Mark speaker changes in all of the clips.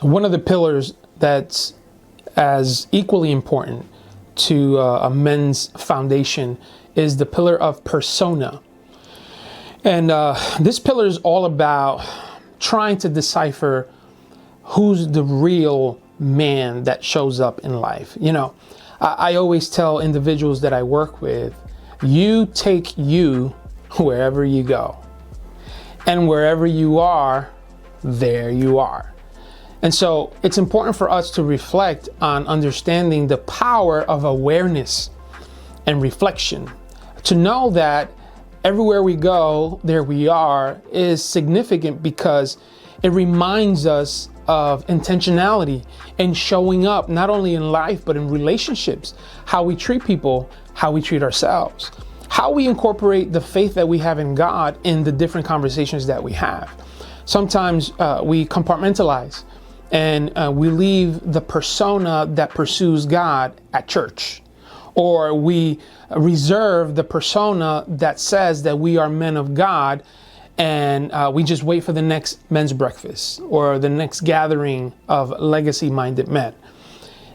Speaker 1: One of the pillars that's as equally important to a men's foundation is the pillar of persona. And this pillar is all about trying to decipher who's the real man that shows up in life. You know, I always tell individuals that I work with, you take you wherever you go. And wherever you are, there you are. And so it's important for us to reflect on understanding the power of awareness and reflection. To know that everywhere we go, there we are, is significant because it reminds us of intentionality and showing up not only in life, but in relationships, how we treat people, how we treat ourselves, how we incorporate the faith that we have in God in the different conversations that we have. Sometimes we compartmentalize and we leave the persona that pursues God at church, or we reserve the persona that says that we are men of God, and we just wait for the next men's breakfast or the next gathering of legacy-minded men.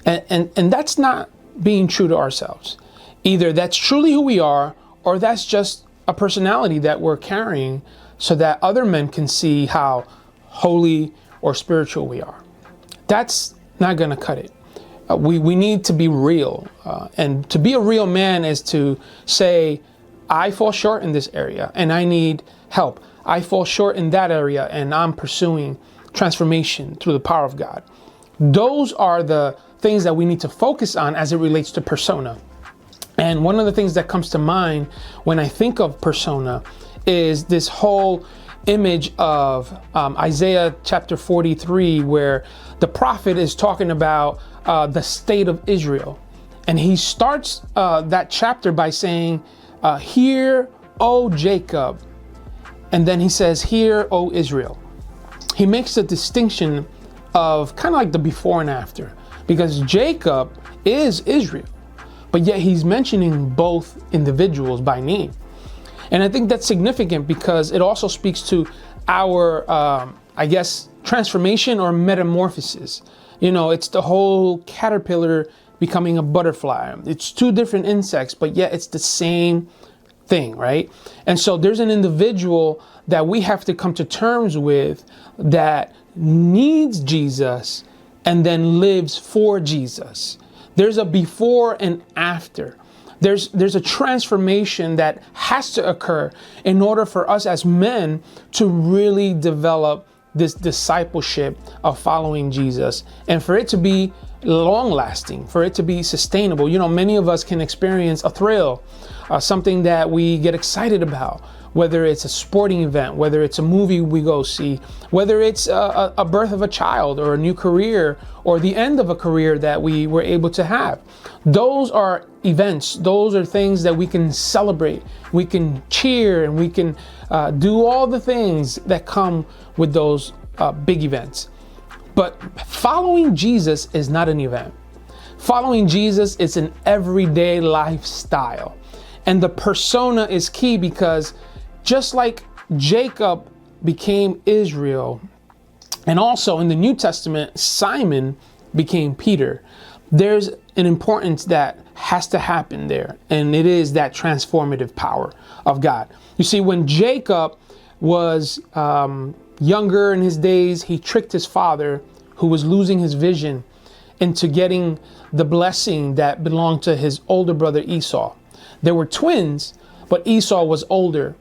Speaker 1: And that's not being true to ourselves. Either that's truly who we are, or that's just a personality that we're carrying so that other men can see how holy or spiritual we are. That's not going to cut it. We need to be real. And to be a real man is to say, I fall short in this area and I need help. I fall short in that area and I'm pursuing transformation through the power of God. Those are the things that we need to focus on as it relates to persona. And one of the things that comes to mind when I think of persona is this whole image of Isaiah chapter 43, where the prophet is talking about the state of Israel. And he starts that chapter by saying, "Hear, O Jacob." And then he says, "Hear, O Israel." He makes a distinction of kind of like the before and after, because Jacob is Israel, but yet he's mentioning both individuals by name. And I think that's significant because it also speaks to our, transformation or metamorphosis. You know, it's the whole caterpillar becoming a butterfly. It's two different insects, but yet it's the same thing, right? And so there's an individual that we have to come to terms with that needs Jesus and then lives for Jesus. There's a before and after. There's a transformation that has to occur in order for us as men to really develop this discipleship of following Jesus, and for it to be long lasting, for it to be sustainable. You know, many of us can experience a thrill, something that we get excited about, whether it's a sporting event, whether it's a movie we go see, whether it's a birth of a child or a new career or the end of a career that we were able to have. Those are events. Those are things that we can celebrate. We can cheer and we can do all the things that come with those big events. But following Jesus is not an event. Following Jesus is an everyday lifestyle. And the persona is key because just like Jacob became Israel, and also in the New Testament, Simon became Peter, there's an importance that has to happen there. And it is that transformative power of God. You see, when Jacob was younger in his days, he tricked his father, who was losing his vision, into getting the blessing that belonged to his older brother Esau. There were twins, but Esau was older.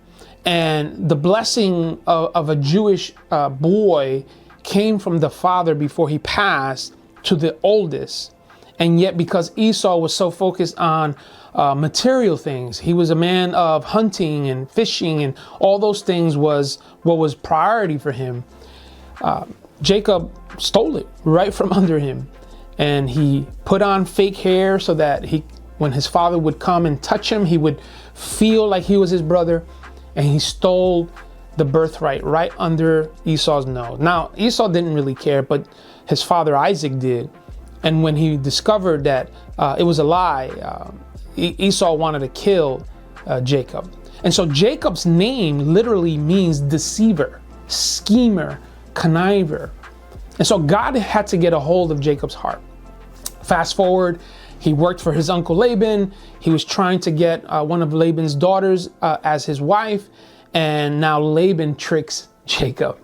Speaker 1: And the blessing of a Jewish boy came from the father before he passed to the oldest. And yet, because Esau was so focused on material things, he was a man of hunting and fishing, and all those things was what was priority for him. Jacob stole it right from under him. And he put on fake hair so that when his father would come and touch him, he would feel like he was his brother. And he stole the birthright right under Esau's nose. Now, Esau didn't really care, but his father Isaac did. And when he discovered that it was a lie, Esau wanted to kill Jacob. And so Jacob's name literally means deceiver, schemer, conniver. And so God had to get a hold of Jacob's heart. Fast forward, he worked for his uncle Laban. He was trying to get one of Laban's daughters as his wife. And now Laban tricks Jacob.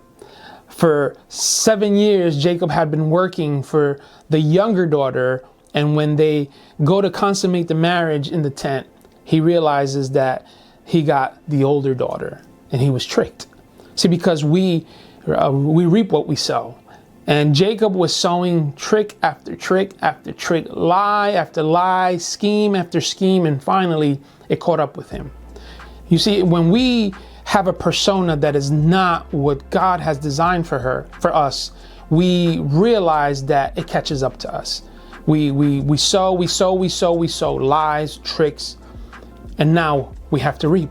Speaker 1: For 7 years, Jacob had been working for the younger daughter. And when they go to consummate the marriage in the tent, he realizes that he got the older daughter and he was tricked. See, because we reap what we sow. And Jacob was sowing trick after trick after trick, lie after lie, scheme after scheme, and finally it caught up with him. You see, when we have a persona that is not what God has designed for us, we realize that it catches up to us. We sow lies, tricks, and now we have to reap.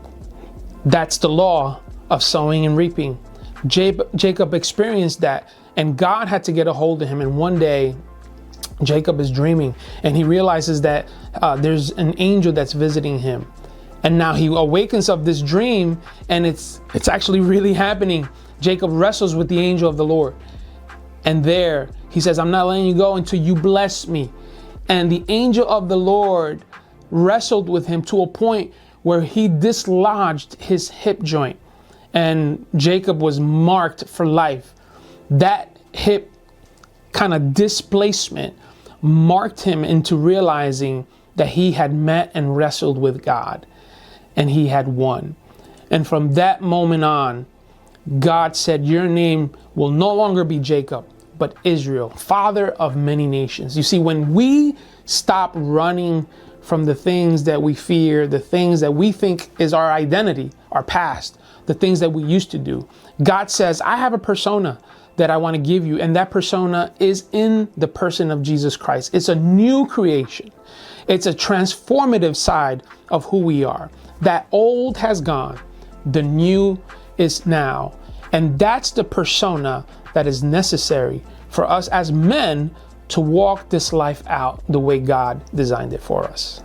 Speaker 1: That's the law of sowing and reaping. Jacob experienced that, and God had to get a hold of him. And one day, Jacob is dreaming, and he realizes that there's an angel that's visiting him. And now he awakens of this dream, and it's actually really happening. Jacob wrestles with the angel of the Lord. And there, he says, I'm not letting you go until you bless me. And the angel of the Lord wrestled with him to a point where he dislodged his hip joint. And Jacob was marked for life. That hip kind of displacement marked him into realizing that he had met and wrestled with God, and he had won. And from that moment on, God said, your name will no longer be Jacob, but Israel, father of many nations. You see, when we stop running from the things that we fear, the things that we think is our identity, our past, the things that we used to do, God says, I have a persona that I want to give you. And that persona is in the person of Jesus Christ. It's a new creation. It's a transformative side of who we are. That old has gone. The new is now. And that's the persona that is necessary for us as men to walk this life out the way God designed it for us.